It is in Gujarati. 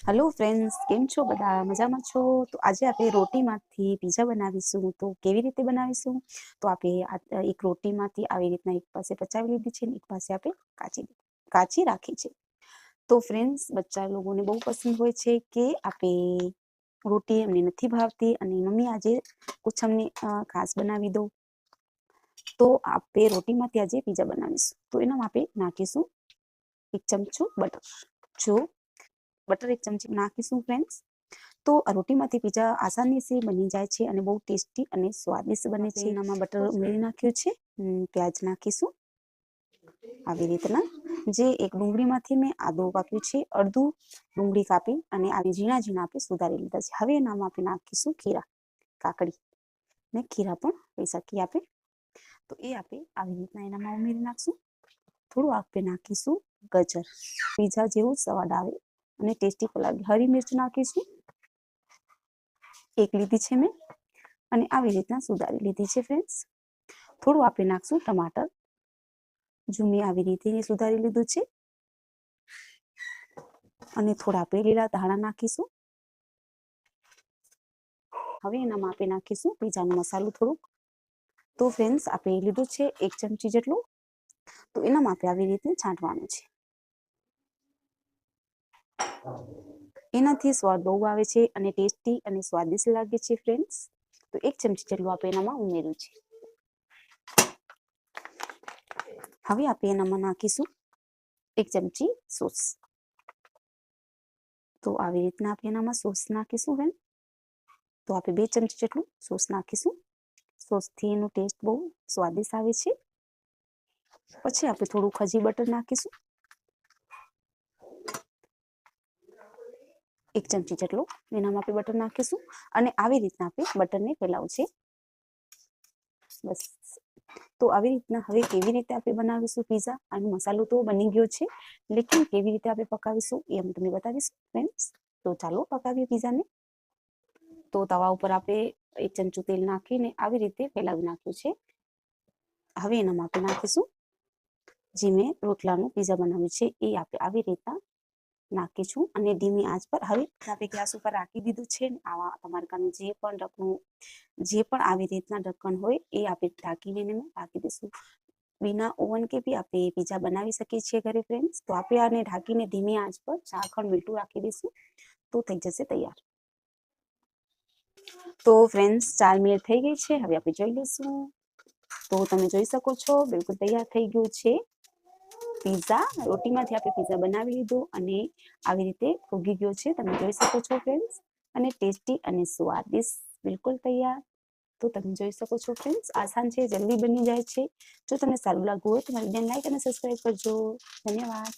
હેલો ફ્રેન્ડ્સ, કેમ છો? બધા મજામાં છો? તો આજે આપણે રોટીમાંથી પીઝા બનાવીશું. તો કેવી રીતે બનાવીશું? તો આપણે એક રોટીમાંથી આવી રીતના એક પાસે પચાવી લીધી છે ને એક પાસે આપણે કાચી રાખી છે. તો ફ્રેન્ડ્સ, બચ્ચા લોકોને બહુ પસંદ હોય છે કે આપણે રોટી એમને નથી ભાવતી અને મમ્મી આજે કુછ અમને ખાસ બનાવી દો. તો આપણે રોટીમાંથી આજે પીઝા બનાવીશું. તો એનામાં આપણે નાખીશું 1 ચમચું બટર. જો બટર 1 ચમચી નાખીશું ફ્રેન્ડ્સ. તો આ રોટીમાંથી પીઝા આસાનીથી બની જાય છે અને બહુ ટેસ્ટી અને સ્વાદિષ્ટ બને છે. એનામાં બટર ઉમેરી નાખ્યું છે. પ્યાજ નાખીશું આવી રીતના. જે એક ડુંગળીમાંથી મેં આદું કાપ્યું છે, અડધું ડુંગળી કાપી અને આવી ઝીણા ઝીણા આપણે સુધારી લીધા છે. હવે એનામાં આપણે નાખીશું ખીરા, કાકડી ને ખીરા પણ લઈ શકીએ આપણે. તો એ આપણે આવી રીતના એનામાં ઉમેરી નાખશું. થોડું આપણે નાખીશું ગજર, પીઝા જેવું સ્વાદ આવે અને ટેસ્ટી પણ લાગે. હરી મિર્ચ નાખીશું, 1 લીધી છે મેં અને આવી રીતના સુધારી લીધી છે ફ્રેન્ડ્સ. થોડું આપણે નાખશું ટમાટર, જો મેં આવી રીતે સુધારી લીધું છે અને થોડા આપણે લીલા ધાણા નાખીશું. હવે એનામાં આપણે નાખીશું પીઝાનો મસાલો થોડુંક. તો ફ્રેન્ડ્સ, આપણે લીધું છે 1 ચમચી જેટલું. તો એનામાં આપણે આવી રીતે છાંટવાનું છે. એનાથી સ્વાદ બહુ આવે છે અને ટેસ્ટી અને સ્વાદિષ્ટ લાગે છે ફ્રેન્ડ્સ. તો 1 ચમચી જેટલું આપણે એનામાં ઉમેર્યું છે. હવે આપણે એનામાં નાખીશું 1 ચમચી સોસ. તો આવી રીતના આપણે એનામાં સોસ નાખીશું ફ્રેન્ડ. તો આપણે 2 ચમચી જેટલું સોસ નાખીશું. સોસથી એનો ટેસ્ટ બહુ સ્વાદિષ્ટ આવે છે. પછી આપણે થોડું ખજી બટર નાખીશું, 1 ચમચી જેટલું એનામાં આપણે બટર નાખીશું અને આવી રીતના આપણે બટરને ફેલાવું છે. બસ. તો આવી રીતના હવે કેવી રીતે આપણે બનાવીશું પીઝા? આનો મસાલો તો બની ગયો છે, લેકિન કેવી રીતે આપણે પકાવીશું એ હું તમને બતાવીશ ફ્રેન્ડ્સ. તો ચાલો પકાવીએ પીઝાને. તો તવા ઉપર આપણે 1 ચમચું તેલ નાખીને આવી રીતે ફેલાવી નાખ્યું છે. હવે એનામાં આપણે નાખીશું જે મેં રોટલાનું પીઝા બનાવ્યું છે એ આપણે આવી રીતના નાખીશું અને ધીમી આંચ પર હવે આપણે ગેસ ઉપર રાખી દીધું છે. આવા તમારે કાને જે પણ આવી રીતના ઢક્કન હોય એ આપણે ઢાંકીને રાખી દઈશું. बिना ओवन के भी आप पीजा बनावी सके छे घरे फ्रेंड्स. तो आप आने ढाकीने धीमी आंच पर 4 खंड मीठू राखी दईशुं तो थई जशे तैयार. तो फ्रेंड्स 4 मिनिट थई गई छे. हवे आपणे जोई लेशुं. तो तमे जोई शको छो बिल्कुल तैयार थई गयुं छे पीजा. रोटीमांथी आपणे पीजा बनावी लीधो अने आवी रीते फूगी गयो छे. तमे जोई शको छो फ्रेंड्स. अने टेस्टी अने स्वादिष्ट बिल्कुल तैयार. तो તમે જોઈ શકો છો ફ્રેન્ડ્સ, આસાન છે, જલ્દી બની જાય છે. જો તમને સારું લાગ્યું હોય તો મારી વિડીયોને લાઈક અને સબસ્ક્રાઇબ કરજો. ધન્યવાદ.